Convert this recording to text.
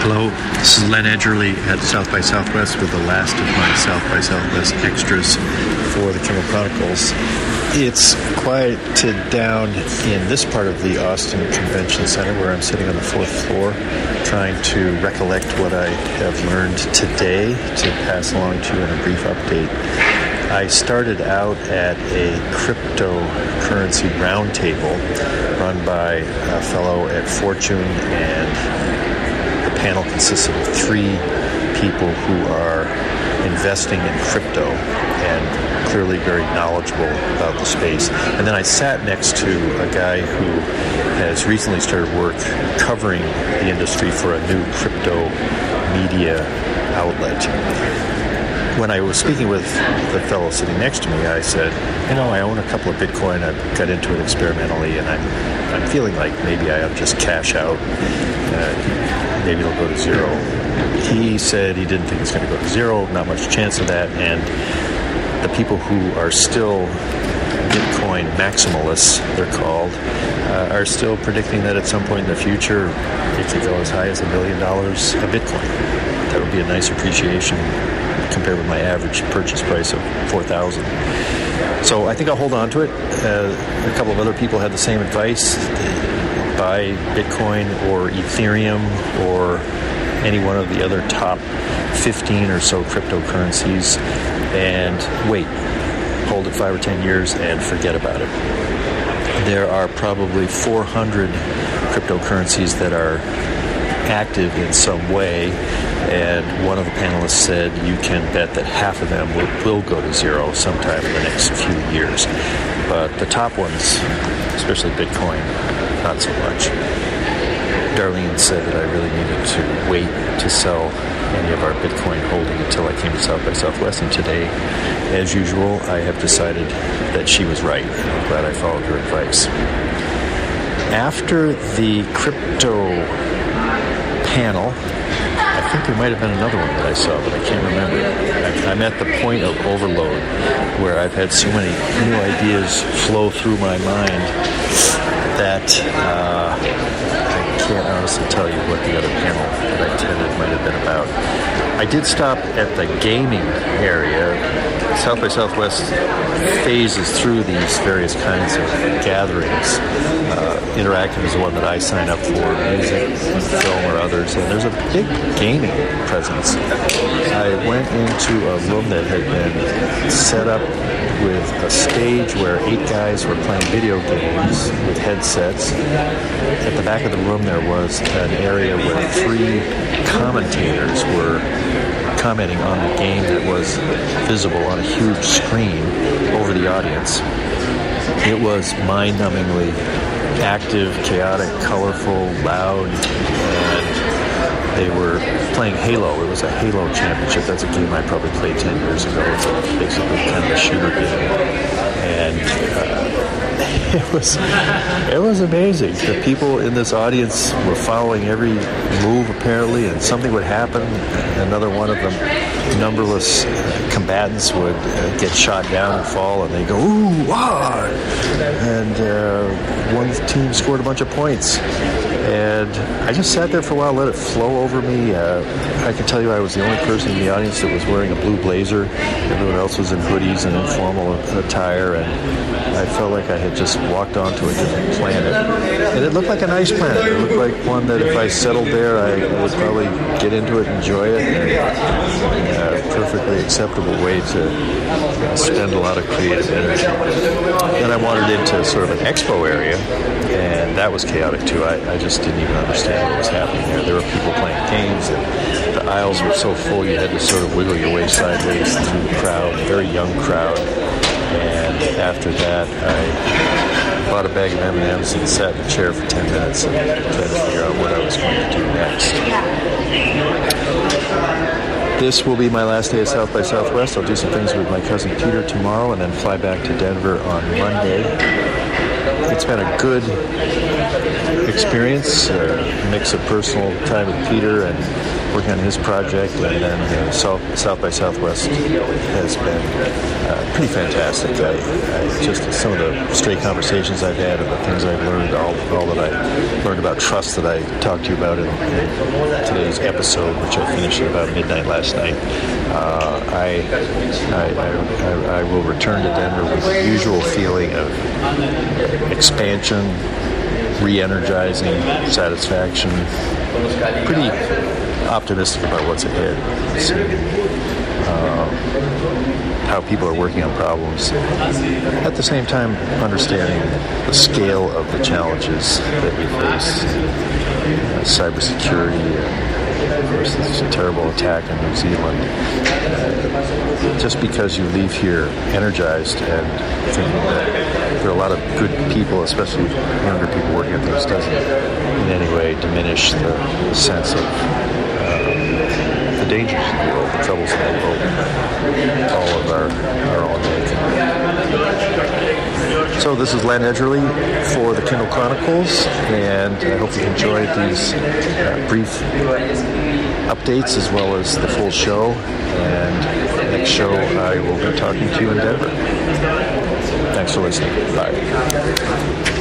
Hello, this is Len Edgerly at South by Southwest with the last of my South by Southwest extras for the Kimmel Chronicles. It's quieted down in this part of the Austin Convention Center where I'm sitting on the fourth floor trying to recollect what I have learned today to pass along to you in a brief update. I started out at a cryptocurrency roundtable run by a fellow at Fortune, and the panel consisted of 3 people who are investing in crypto and clearly very knowledgeable about the space. And then I sat next to a guy who has recently started work covering the industry for a new crypto media outlet. When I was speaking with the fellow sitting next to me, I said, I own a couple of Bitcoin. I got into it experimentally, and I'm feeling like maybe I ought to just cash out. Maybe it'll go to zero. He said he didn't think it's going to go to zero, not much chance of that, and the people who are still Bitcoin maximalists, they're called, are still predicting that at some point in the future it could go as high as $1 million a Bitcoin. That would be a nice appreciation compared with my average purchase price of $4,000. So I think I'll hold on to it. A couple of other people had the same advice. Buy Bitcoin or Ethereum or any one of the other top 15 or so cryptocurrencies and wait. Hold it 5 or 10 years and forget about it. There are probably 400 cryptocurrencies that are active in some way, and one of the panelists said you can bet that half of them will go to zero sometime in the next few years. But the top ones, especially Bitcoin, not so much. Darlene said that I really needed to wait to sell any of our Bitcoin holding until I came to South by Southwest, and today, as usual, I have decided that she was right. I'm glad I followed her advice. After the crypto panel, I think there might have been another one that I saw, but I can't remember. I'm at the point of overload where I've had so many new ideas flow through my mind that I can't honestly tell you what the other panel that I attended might have been about. I did stop at the gaming area. South by Southwest phases through these various kinds of gatherings. Interactive is the one that I sign up for, music, film, or others, and there's a big gaming presence. I went into a room that had been set up with a stage where 8 guys were playing video games with headsets. At the back of the room there was an area where 3 commentators were commenting on the game that was visible on a huge screen over the audience. It was mind-numbingly active, chaotic, colorful, loud, and they were playing Halo. It was a Halo championship. That's a game I probably played 10 years ago. It's basically kind of a shooter game. And it was amazing. The people in this audience were following every move, apparently, and something would happen. Another one of them, numberless combatants would get shot down and fall, and they go, ooh, ah! And one team scored a bunch of points. And I just sat there for a while, let it flow over me. I can tell you I was the only person in the audience that was wearing a blue blazer. Everyone else was in hoodies and informal attire, and I felt like I had just walked onto a different planet. And it looked like a nice planet. It looked like one that if I settled there, I would probably get into it, enjoy it, and a perfectly acceptable way to spend a lot of creative energy. Then I wandered into sort of an expo area, and that was chaotic too. I just didn't even understand what was happening there. There were people playing games, and the aisles were so full you had to sort of wiggle your way sideways through the crowd, a very young crowd. And after that, I bought a bag of M&Ms and sat in a chair for 10 minutes and tried to figure out what I was going to do next. This will be my last day at South by Southwest. I'll do some things with my cousin Peter tomorrow and then fly back to Denver on Monday. It's been a good experience, a mix of personal time with Peter and working on his project, and then South by Southwest has been pretty fantastic. Just some of the straight conversations I've had, and the things I've learned, all that I learned about trust that I talked to you about in today's episode, which I finished at about midnight last night. I will return to Denver with the usual feeling of expansion, re-energizing, satisfaction. Pretty optimistic about what's ahead. How people are working on problems. At the same time, understanding the scale of the challenges that we face. Cybersecurity, and of course this terrible attack in New Zealand. Just because you leave here energized and thinking that there are a lot of good people, especially younger people working on things, doesn't in any way diminish the sense of the dangers in the world, the troubles in the world, all of our own making. So this is Len Edgerly for the Kindle Chronicles, and I hope you enjoyed these brief updates as well as the full show. And next show I will be talking to you in Denver. Thanks for listening. Bye.